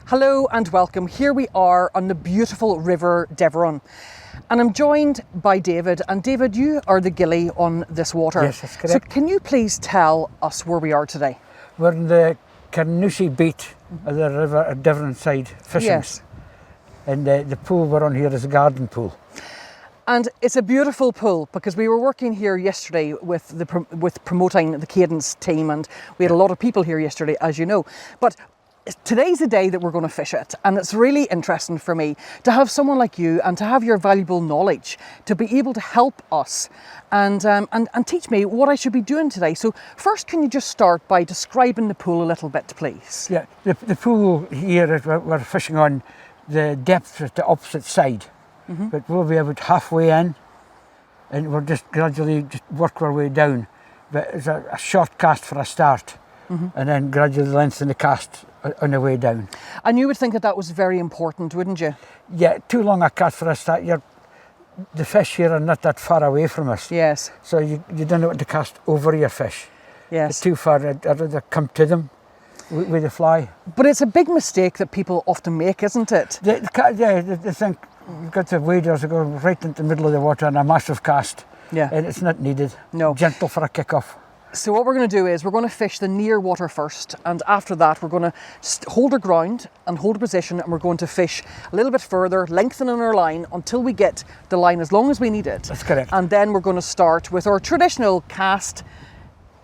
Hello and welcome. Here we are on the beautiful River Deveron. And I'm joined by David. And David, you are the gillie on this water. Yes, that's correct. So can you please tell us where we are today? We're in the Carnoustie beat of the River Deveron side fishing. Yes. And the pool we're on here is a garden pool. And it's a beautiful pool because we were working here yesterday with promoting the Cadence team, and we had a lot of people here yesterday, as you know. But today's the day that we're going to fish it, and it's really interesting for me to have someone like you and to have your valuable knowledge to be able to help us and teach me what I should be doing today. So first, can you just start by describing the pool a little bit, please? Yeah, the pool here we're fishing on, the depth at the opposite side. Mm-hmm. But we'll be about halfway in, and we'll just gradually work our way down. But it's a short cast for a start, mm-hmm. and then gradually lengthen the cast on the way down. And you would think that was very important, wouldn't you? Yeah, too long a cast for a start. The fish here are not that far away from us. Yes. So you don't want to cast over your fish. Yes. It's too far. I'd rather come to them with the fly. But it's a big mistake that people often make, isn't it? They think you've got the waders that go right into the middle of the water and a massive cast. Yeah. And it's not needed. No. Gentle for a kick-off. So what we're going to do is we're going to fish the near water first, and after that we're going to hold our ground and hold a position, and we're going to fish a little bit further, lengthening our line until we get the line as long as we need it. That's correct. And then we're going to start with our traditional cast,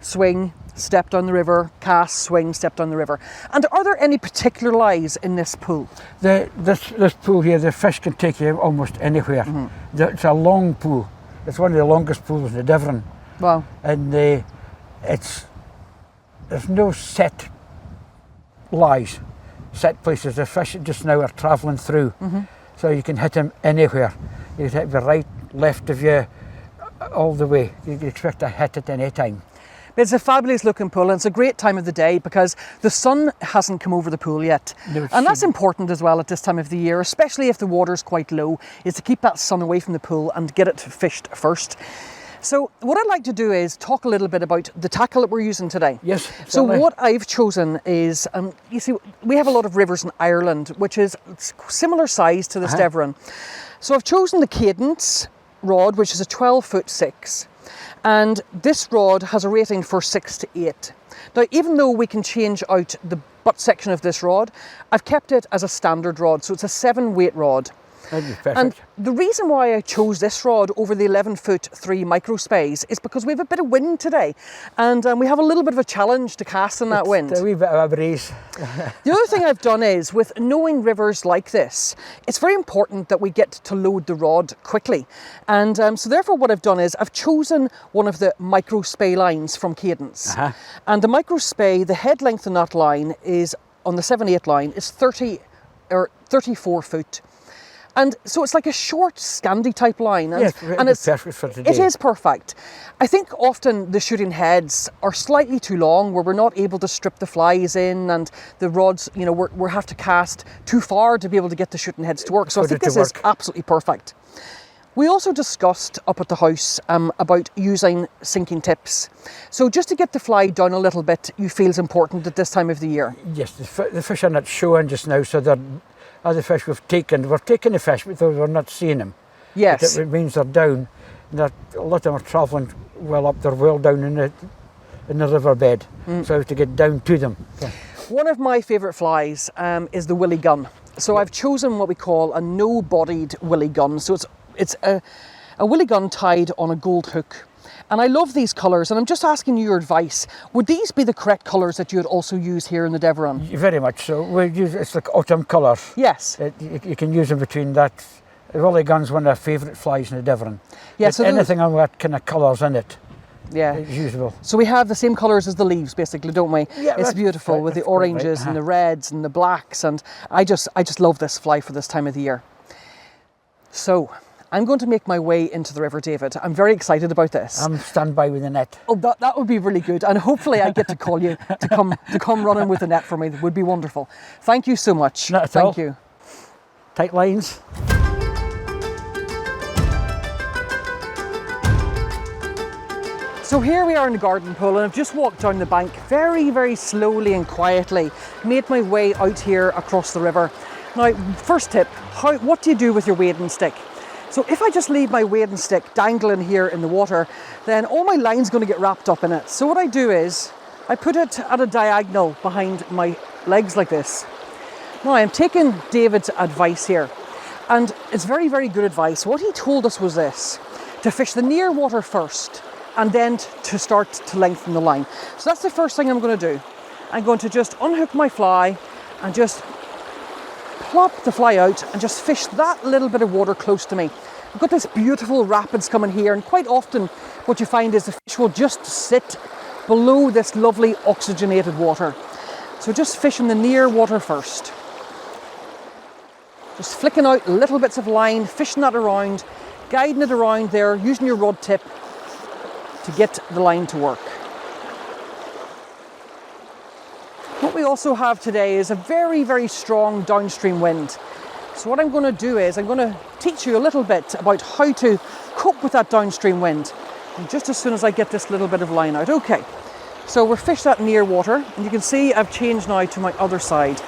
swing, step down the river, cast, swing, step down the river. And are there any particular lies in this pool? This pool here, the fish can take you almost anywhere. Mm-hmm. It's a long pool. It's one of the longest pools in the Deveron. Wow. And there's no set lies, set places. The fish just now are travelling through, mm-hmm. so you can hit them anywhere. You can hit the right, left of you, all the way. You can expect to hit it any time. It's a fabulous looking pool, and it's a great time of the day because the sun hasn't come over the pool yet. No, and that's important as well at this time of the year, especially if the water's quite low, is to keep that sun away from the pool and get it fished first. So what I'd like to do is talk a little bit about the tackle that we're using today. Yes. So certainly. what I've chosen is, you see, we have a lot of rivers in Ireland, which is similar size to this Deveron. So I've chosen the Cadence rod, which is a 12-foot 6. And this rod has a rating for 6 to 8. Now, even though we can change out the butt section of this rod, I've kept it as a standard rod, so it's a 7-weight rod. That'd be perfect. And the reason why I chose this rod over the 11-foot 3 micro spays is because we have a bit of wind today, and we have a little bit of a challenge to cast in that wind. A wee bit of a breeze. The other thing I've done is, with knowing rivers like this, it's very important that we get to load the rod quickly. And so therefore what I've done is I've chosen one of the micro spay lines from Cadence. And the micro spay, the head length on that line is, on the 7/8 line, is 34 foot. And so it's like a short Scandi type line. And, yes, and it's perfect for today. It is perfect. I think often the shooting heads are slightly too long, where we're not able to strip the flies in, and the rods, you know, we have to cast too far to be able to get the shooting heads to work. So I think this is absolutely perfect. We also discussed up at the house about using sinking tips. So just to get the fly down a little bit, you feel is important at this time of the year. Yes, the fish are not showing just now, so they're other fish we're taking the fish, but we're not seeing them. Yes. It means they're down. A lot of them are travelling well up. They're well down in the riverbed, so I have to get down to them. Yeah. One of my favourite flies is the willy gun. So I've chosen what we call a no-bodied willy gun. So it's a willy gun tied on a gold hook. And I love these colours, and I'm just asking you your advice. Would these be the correct colours that you would also use here in the Deveron? Very much so. It's like autumn colours. Yes. You can use them between that. The willy gun's one of our favourite flies in the Deveron. Yeah, so anything on that kind of colours in it. Yeah. It's usable. So we have the same colours as the leaves, basically, don't we? Yeah, it's beautiful right, with the oranges right. And the reds and the blacks, and I just love this fly for this time of the year. So I'm going to make my way into the river, David. I'm very excited about this. I'm standby with the net. Oh, that would be really good. And hopefully I get to call you to come running with the net for me. That would be wonderful. Thank you so much. Not at all. Thank you. Tight lines. So here we are in the garden pool, and I've just walked down the bank very, very slowly and quietly, made my way out here across the river. Now, first tip, what do you do with your wading stick? So if I just leave my wading stick dangling here in the water, then all my line's going to get wrapped up in it. So what I do is, I put it at a diagonal behind my legs like this. Now I'm taking David's advice here, and it's very, very good advice. What he told us was this: to fish the near water first, and then to start to lengthen the line. So that's the first thing I'm going to do. I'm going to just unhook my fly and just plop the fly out and just fish that little bit of water close to me. I've got this beautiful rapids coming here, and quite often what you find is the fish will just sit below this lovely oxygenated water. So just fishing the near water first. Just flicking out little bits of line, fishing that around, guiding it around there, using your rod tip to get the line to work. What we also have today is a very, very strong downstream wind. So what I'm going to do is I'm going to teach you a little bit about how to cope with that downstream wind. And just as soon as I get this little bit of line out. Okay, so we're fished that near water, and you can see I've changed now to my other side.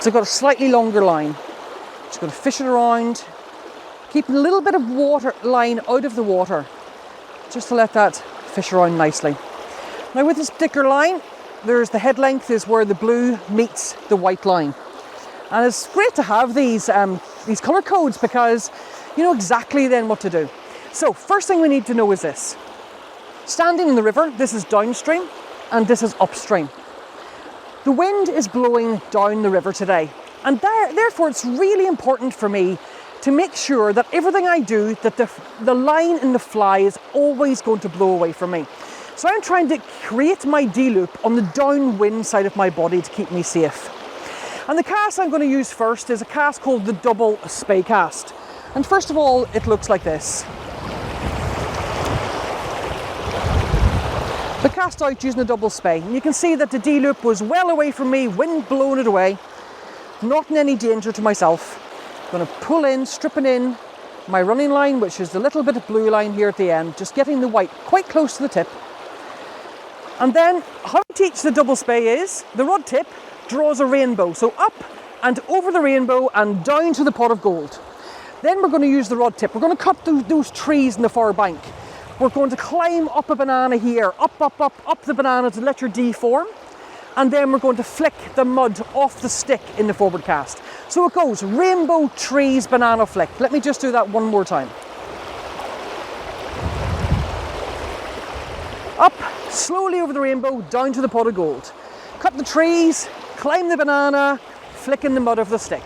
So I've got a slightly longer line. Just going to fish it around, keeping a little bit of water line out of the water, just to let that fish around nicely. Now with this particular line, there's the head length is where the blue meets the white line. And it's great to have these colour codes, because you know exactly then what to do. So first thing we need to know is this. Standing in the river, this is downstream and this is upstream. The wind is blowing down the river today, and therefore it's really important for me to make sure that everything I do, that the line in the fly is always going to blow away from me. So I'm trying to create my D-loop on the downwind side of my body to keep me safe. And the cast I'm going to use first is a cast called the double spay cast. And first of all, it looks like this. The cast out using the double spay. And you can see that the D-loop was well away from me, wind blowing it away. Not in any danger to myself. I'm going to pull in, stripping in my running line, which is the little bit of blue line here at the end, just getting the white quite close to the tip. And then how I teach the double spay is the rod tip draws a rainbow, so up and over the rainbow and down to the pot of gold. Then we're going to use the rod tip. We're going to cut those trees in the far bank. We're going to climb up a banana here, up the banana to let your D form, and then we're going to flick the mud off the stick in the forward cast. So it goes rainbow, trees, banana, flick. Let me just do that one more time. Up, slowly over the rainbow, down to the pot of gold. Cut the trees, climb the banana, flicking the mud off the stick.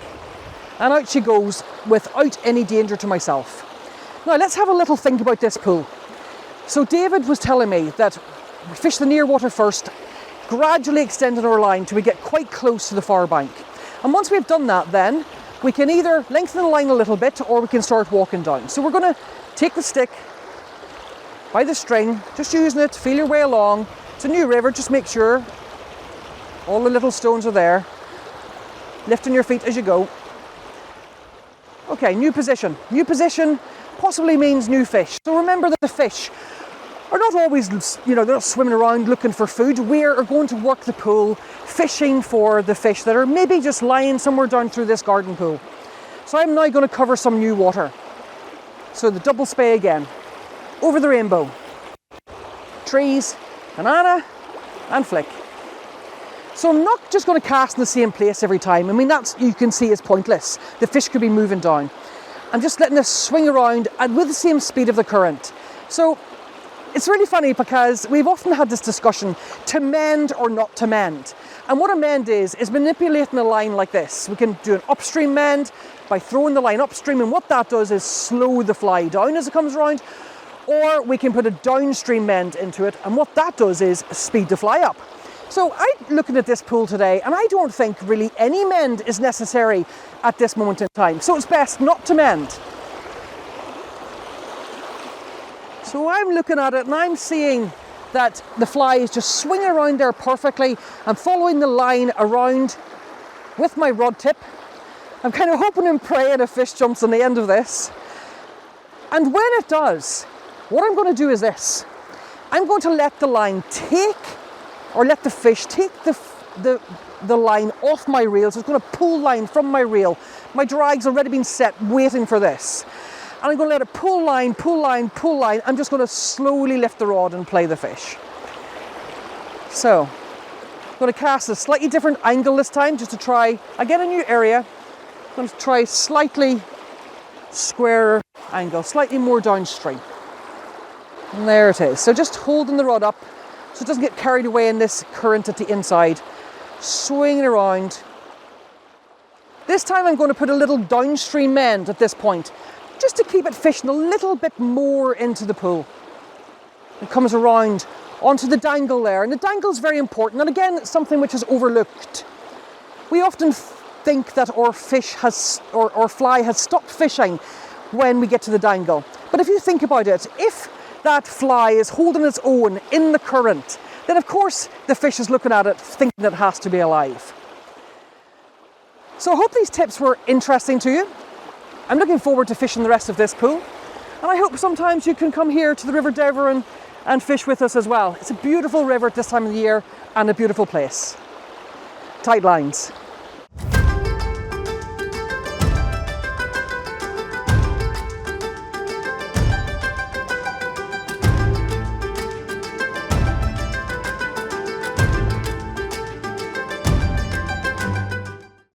And out she goes without any danger to myself. Now let's have a little think about this pool. So David was telling me that we fish the near water first, gradually extending our line till we get quite close to the far bank. And once we've done that, then we can either lengthen the line a little bit or we can start walking down. So we're going to take the stick by the string, just using it, feel your way along. It's a new river, just make sure all the little stones are there. Lifting your feet as you go. Okay, new position. New position possibly means new fish. So remember that the fish are not always, they're not swimming around looking for food. We are going to work the pool, fishing for the fish that are maybe just lying somewhere down through this garden pool. So I'm now going to cover some new water. So the double spay again. Over the rainbow. Trees, banana, and flick. So I'm not just going to cast in the same place every time. I mean, that's, you can see, is pointless. The fish could be moving down. I'm just letting this swing around and with the same speed of the current. So it's really funny because we've often had this discussion, to mend or not to mend. And what a mend is manipulating a line like this. We can do an upstream mend by throwing the line upstream, and what that does is slow the fly down as it comes around. Or we can put a downstream mend into it, and what that does is speed the fly up. So I'm looking at this pool today, and I don't think really any mend is necessary at this moment in time. So it's best not to mend. So I'm looking at it and I'm seeing that the fly is just swinging around there perfectly. I'm following the line around with my rod tip. I'm kind of hoping and praying a fish jumps on the end of this. And when it does, what I'm going to do is this. I'm going to let the line let the fish take the line off my reel. So it's going to pull line from my reel. My drag's already been set, waiting for this. And I'm going to let it pull line, pull line, pull line. I'm just going to slowly lift the rod and play the fish. So, I'm going to cast a slightly different angle this time, just to try, again, a new area. I'm going to try slightly squarer angle, slightly more downstream. And there it is. So just holding the rod up so it doesn't get carried away in this current at the inside. Swinging around. This time I'm going to put a little downstream end at this point, just to keep it fishing a little bit more into the pool. It comes around onto the dangle there, and the dangle is very important, and again, it's something which is overlooked. We often think that our fish has, or fly has stopped fishing when we get to the dangle. But if you think about it, if that fly is holding its own in the current, then of course the fish is looking at it thinking it has to be alive. So I hope these tips were interesting to you. I'm looking forward to fishing the rest of this pool, and I hope sometimes you can come here to the River Devon and fish with us as well. It's a beautiful river at this time of the year and a beautiful place. Tight lines.